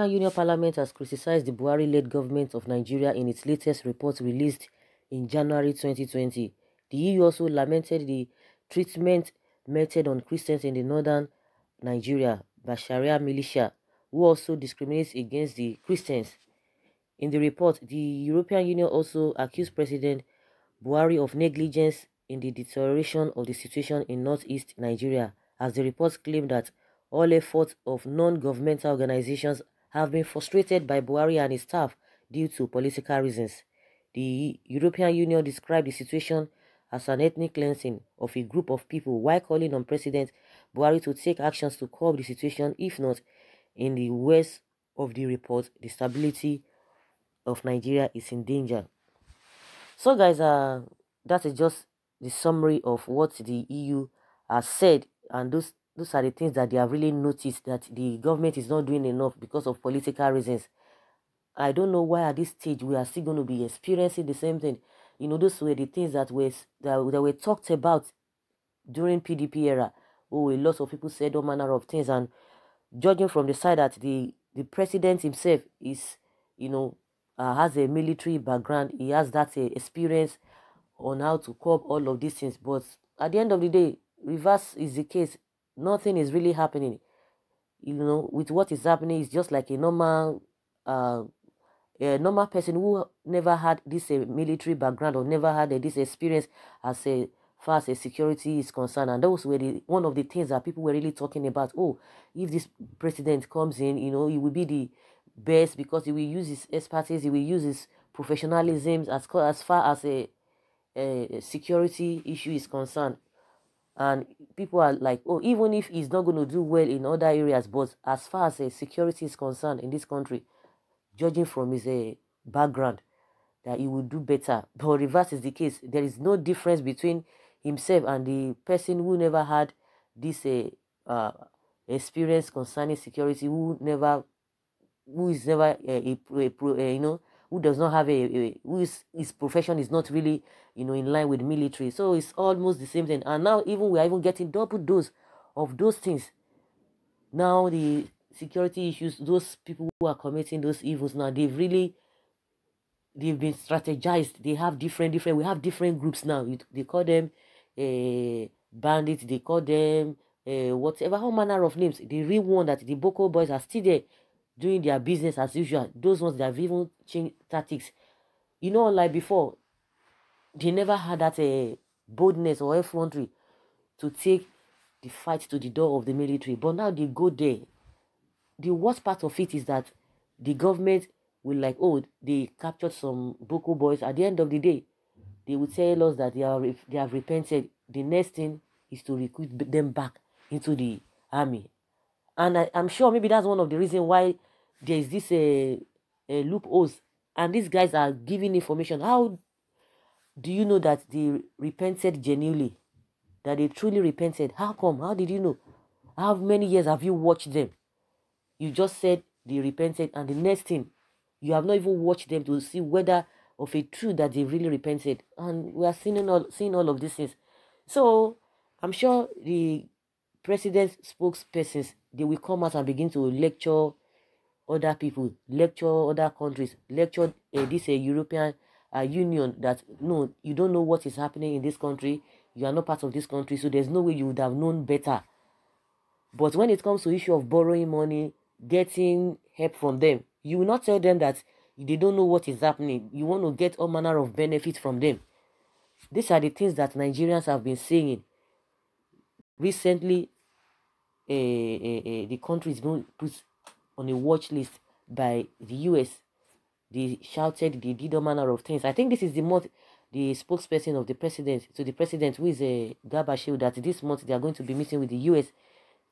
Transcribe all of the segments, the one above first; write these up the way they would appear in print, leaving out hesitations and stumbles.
European Union Parliament has criticized the Buhari-led government of Nigeria in its latest report released in January 2020. The EU also lamented the treatment meted on Christians in the northern Nigeria by Sharia militia, who also discriminates against the Christians. In the report, the European Union also accused President Buhari of negligence in the deterioration of the situation in northeast Nigeria, as the report claimed that all efforts of non-governmental organizations have been frustrated by Buhari and his staff due to political reasons. The European Union described the situation as an ethnic cleansing of a group of people while calling on President Buhari to take actions to curb the situation. If not, in the words of the report, the stability of Nigeria is in danger. So guys, that is just the summary of what the EU has said, and those are the things that they have really noticed, that the government is not doing enough because of political reasons. I don't know why at this stage we are still going to be experiencing the same thing. You know, those were the things that were talked about during PDP era. Oh, a lot of people said all manner of things, and judging from the side that the president himself is, you know, has a military background, he has that experience on how to curb all of these things. But at the end of the day, reverse is the case. Nothing is really happening. You know, with what is happening, it's just like a normal person who never had this military background or never had this experience as far as security is concerned. And those were one of the things that people were really talking about. Oh, if this president comes in, you know, he will be the best because he will use his expertise, he will use his professionalism as far as a security issue is concerned. And people are like, oh, even if he's not going to do well in other areas, but as far as security is concerned in this country, judging from his background, that he will do better. But reverse is the case. There is no difference between himself and the person who never had this experience concerning security, who is never you know, who does not have his profession is not really, you know, in line with military. So it's almost the same thing. And now even we are even getting double dose of those things. Now the security issues, those people who are committing those evils now, they've been strategized. They have different we have different groups now. They call them bandits, they call them whatever, all manner of names. The real one that the Boko boys are still there doing their business as usual. Those ones that have even changed tactics. You know, like before, they never had that boldness or effrontery to take the fight to the door of the military. But now they go there. The worst part of it is that the government will like, oh, they captured some Boko boys. At the end of the day, they will tell us that they have repented. The next thing is to recruit them back into the army. And I'm sure maybe that's one of the reasons why there is this loopholes. And these guys are giving information. How do you know that they repented genuinely? That they truly repented? How come? How did you know? How many years have you watched them? You just said they repented, and the next thing, you have not even watched them to see whether of a truth that they really repented. And we are seeing all of these things. So I'm sure the president's spokespersons, they will come out and begin to lecture other people, lecture other countries, lecture this European Union that, no, you don't know what is happening in this country. You are not part of this country, so there's no way you would have known better. But when it comes to issue of borrowing money, getting help from them, you will not tell them that they don't know what is happening. You want to get all manner of benefits from them. These are the things that Nigerians have been saying. Recently, the country is being put on a watch list by the US. They shouted, they did all manner of things. I think this is the month the spokesperson of the president, to the president, who is Gabashew, that this month they are going to be meeting with the US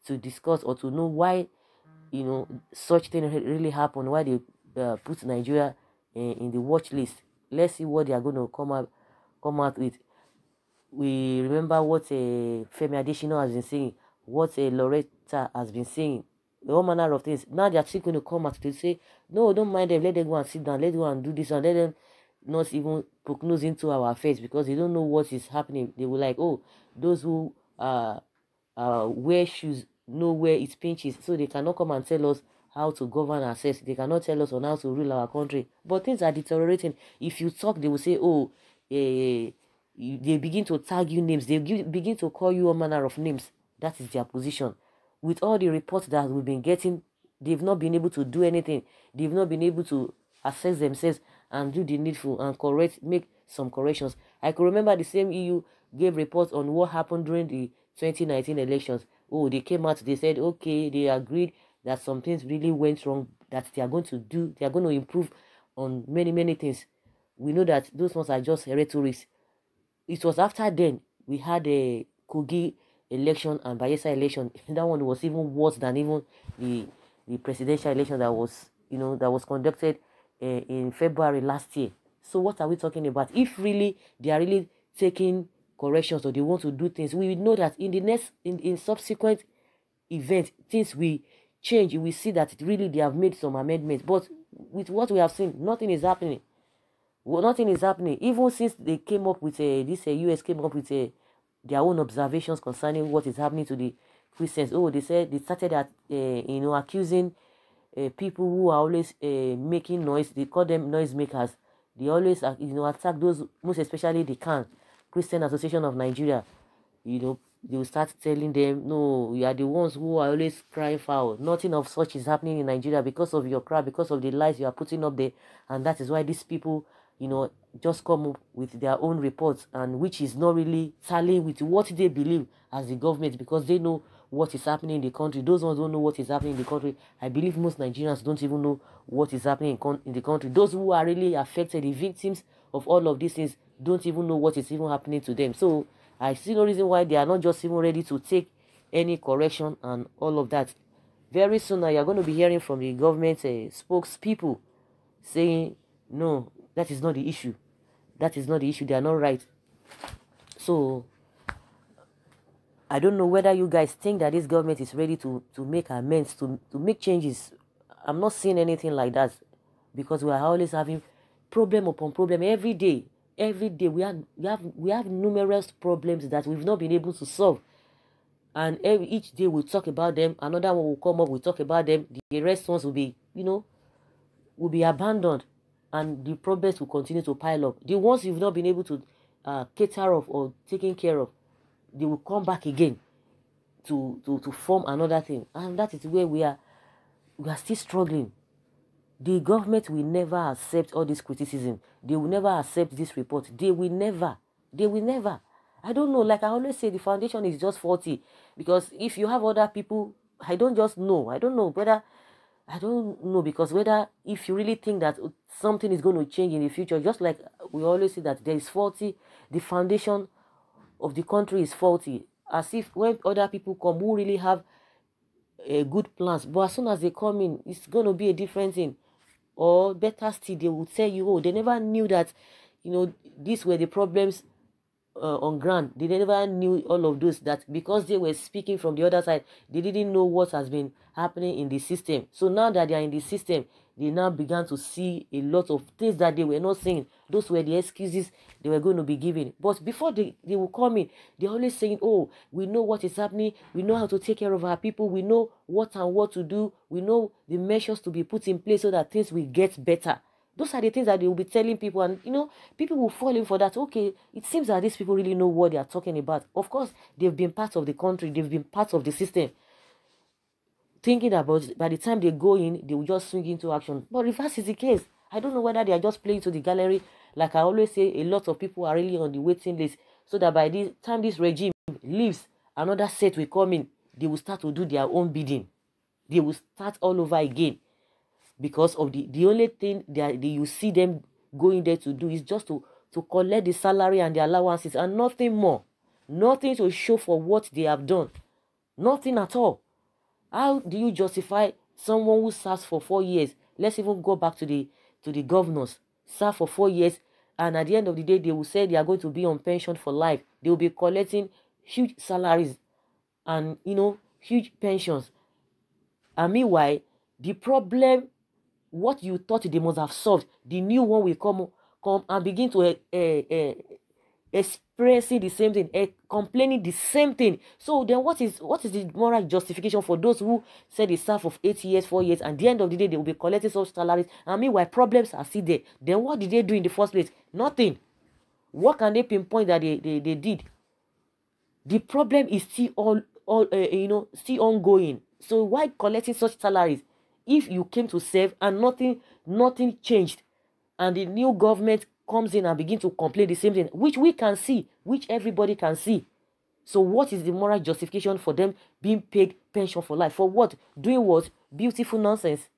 to discuss or to know why, you know, such thing really happened, why they put Nigeria in the watch list. Let's see what they are going to come out with. We remember what Femi Adesina has been saying, what Loretta has been saying, all manner of things. Now they are still going to come out to say, no, don't mind them, let them go and sit down, let them go and do this, and let them not even poke nose into our face because they don't know what is happening. They will like, oh, those who wear shoes know where it pinches, so they cannot come and tell us how to govern ourselves. They cannot tell us on how to rule our country. But things are deteriorating. If you talk, they will say, oh, they begin to tag you names. They begin to call you all manner of names. That is their position. With all the reports that we've been getting, they've not been able to do anything. They've not been able to assess themselves and do the needful and make some corrections. I could remember the same EU gave reports on what happened during the 2019 elections. Oh, they came out, they said, okay, they agreed that some things really went wrong, that they are going to improve on many things. We know that those ones are just rhetorics. It was after then we had a Kogi election and Bayelsa election. That one was even worse than even the presidential election that was conducted in February last year. So what are we talking about? If really they are really taking corrections or they want to do things, we know that in the next in subsequent events things will change. You will see that really they have made some amendments. But with what we have seen, nothing is happening. Well, nothing is happening. Even since they came up with US came up with their own observations concerning what is happening to the Christians. Oh, they said they started at accusing people who are always making noise. They call them noise makers. They always attack those, most especially the CAN, Christian Association of Nigeria. They will start telling them, no, you are the ones who are always crying foul. Nothing of such is happening in Nigeria because of your cry, because of the lies you are putting up there. And that is why these people, just come up with their own reports, and which is not really tallying with what they believe as the government, because they know what is happening in the country. Those ones don't know what is happening in the country. I believe most Nigerians don't even know what is happening in the country. Those who are really affected, the victims of all of these things, don't even know what is even happening to them. So I see no reason why they are not just even ready to take any correction and all of that. Very soon now, you're going to be hearing from the government spokespeople saying, no, that is not the issue. That is not the issue. They are not right. So I don't know whether you guys think that this government is ready to make amends, to make changes. I'm not seeing anything like that, because we are always having problem upon problem every day. Every day we have numerous problems that we've not been able to solve, and each day we'll talk about them. Another one will come up, we'll talk about them. The rest ones will be abandoned, and the problems will continue to pile up. The ones you've not been able to cater of or taking care of, they will come back again to form another thing, and that is where we are still struggling. The government will never accept all this criticism. They will never accept this report. They will never. I don't know. Like I always say, the foundation is just faulty. Because if you have other people, I don't know because whether if you really think that something is going to change in the future, just like we always say that there is faulty, the foundation of the country is faulty. As if when other people come who really have good plans, but as soon as they come in, it's going to be a different thing. Or better still, they will tell you, oh, they never knew that, these were the problems on ground. They never knew all of those, that because they were speaking from the other side, they didn't know what has been happening in the system. So now that they are in the system, they now began to see a lot of things that they were not seeing. Those were the excuses they were going to be giving. But before they will come in, they're always saying, oh, we know what is happening. We know how to take care of our people. We know what and what to do. We know the measures to be put in place so that things will get better. Those are the things that they will be telling people, and people will fall in for that. Okay, it seems that these people really know what they are talking about. Of course, they've been part of the country, they've been part of the system. Thinking about by the time they go in, they will just swing into action. But reverse is the case. I don't know whether they are just playing to the gallery. Like I always say, a lot of people are really on the waiting list, so that by the time this regime leaves, another set will come in. They will start to do their own bidding. They will start all over again. Because of the only thing that you see them going there to do is just to collect the salary and the allowances and nothing more. Nothing to show for what they have done. Nothing at all. How do you justify someone who serves for 4 years? Let's even go back to the governors. Serve for 4 years, and at the end of the day, they will say they are going to be on pension for life. They will be collecting huge salaries and huge pensions. And meanwhile, the problem, what you thought they must have solved, the new one will come and begin to experiencing the same thing, complaining the same thing. So then what is the moral justification for those who said they serve of 8 years, 4 years, and at the end of the day they will be collecting such salaries, and meanwhile problems are still there? Then what did they do in the first place? Nothing. What can they pinpoint that they did? The problem is still still ongoing. So why collecting such salaries if you came to serve and nothing changed, and the new government comes in and begin to complain the same thing, which we can see, which everybody can see? So what is the moral justification for them being paid pension for life? For what? Doing what? Beautiful nonsense.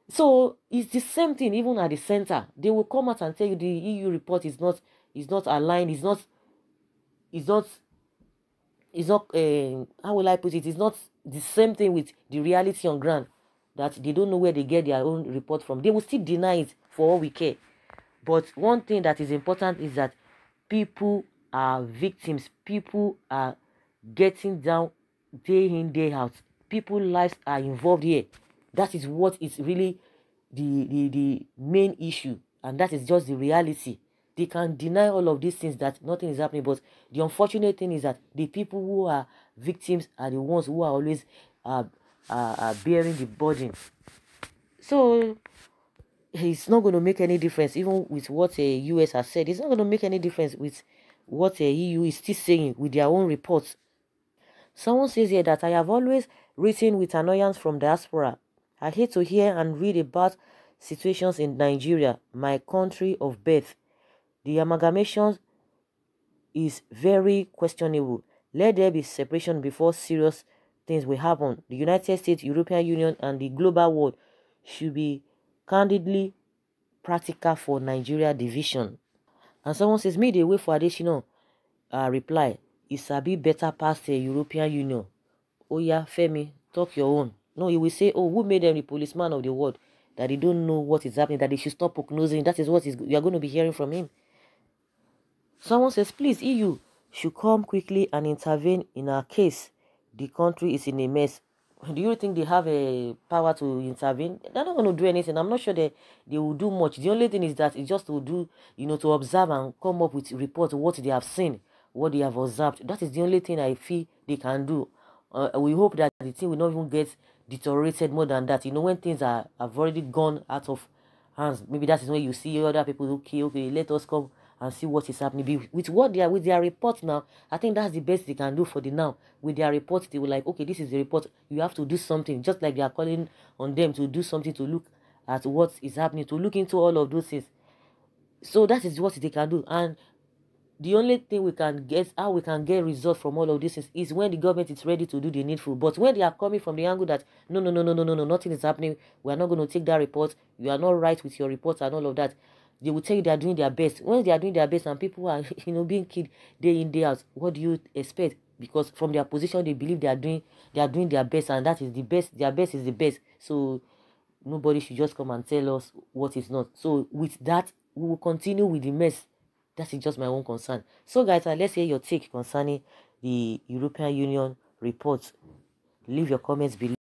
So it's the same thing even at the center. They will come out and tell you the EU report is not aligned, how will I put it? It's not the same thing with the reality on ground, that they don't know where they get their own report from. They will still deny it for all we care. But one thing that is important is that people are victims. People are getting down day in, day out. People's lives are involved here. That is what is really the main issue. And that is just the reality. They can deny all of these things, that nothing is happening. But the unfortunate thing is that the people who are victims are the ones who are always bearing the burden. So it's not going to make any difference, even with what a US has said. It's not going to make any difference with what a EU is still saying with their own reports. Someone says here that I have always written with annoyance from diaspora. I hate to hear and read about situations in Nigeria, my country of birth. The amalgamation is very questionable. Let there be separation before serious things will happen. The United States, European Union, and the global world should be candidly practical for Nigeria division. And someone says, me, they wait for additional reply. It's a bit better past the European Union. Oh yeah, Femi, talk your own. No, he will say, oh, who made them the policeman of the world? That they don't know what is happening, that they should stop prognosing. That is what you are going to be hearing from him. Someone says, please, EU should come quickly and intervene in our case. The country is in a mess. Do you think they have a power to intervene? They're not going to do anything. I'm not sure they will do much. The only thing is that it's just to do, to observe and come up with reports of what they have seen, what they have observed. That is the only thing I feel they can do. We hope that the thing will not even get deteriorated more than that. When things have already gone out of hands, maybe that is when you see other people, okay, let us come and see what is happening. With their report now, I think that's the best they can do for the now. With their report, they were like, okay, this is the report. You have to do something. Just like they are calling on them to do something, to look at what is happening, to look into all of those things. So that is what they can do. And the only thing we can get, how we can get results from all of this is when the government is ready to do the needful. But when they are coming from the angle that no, nothing is happening, we are not going to take that report, you are not right with your report and all of that, they will tell you they are doing their best. When they are doing their best and people are being killed day in, day out, what do you expect? Because from their position they believe they are doing their best, and that is the best. Their best is the best. So nobody should just come and tell us what is not. So with that, we will continue with the mess. That is just my own concern. So guys, let's hear your take concerning the European Union report. Leave your comments below.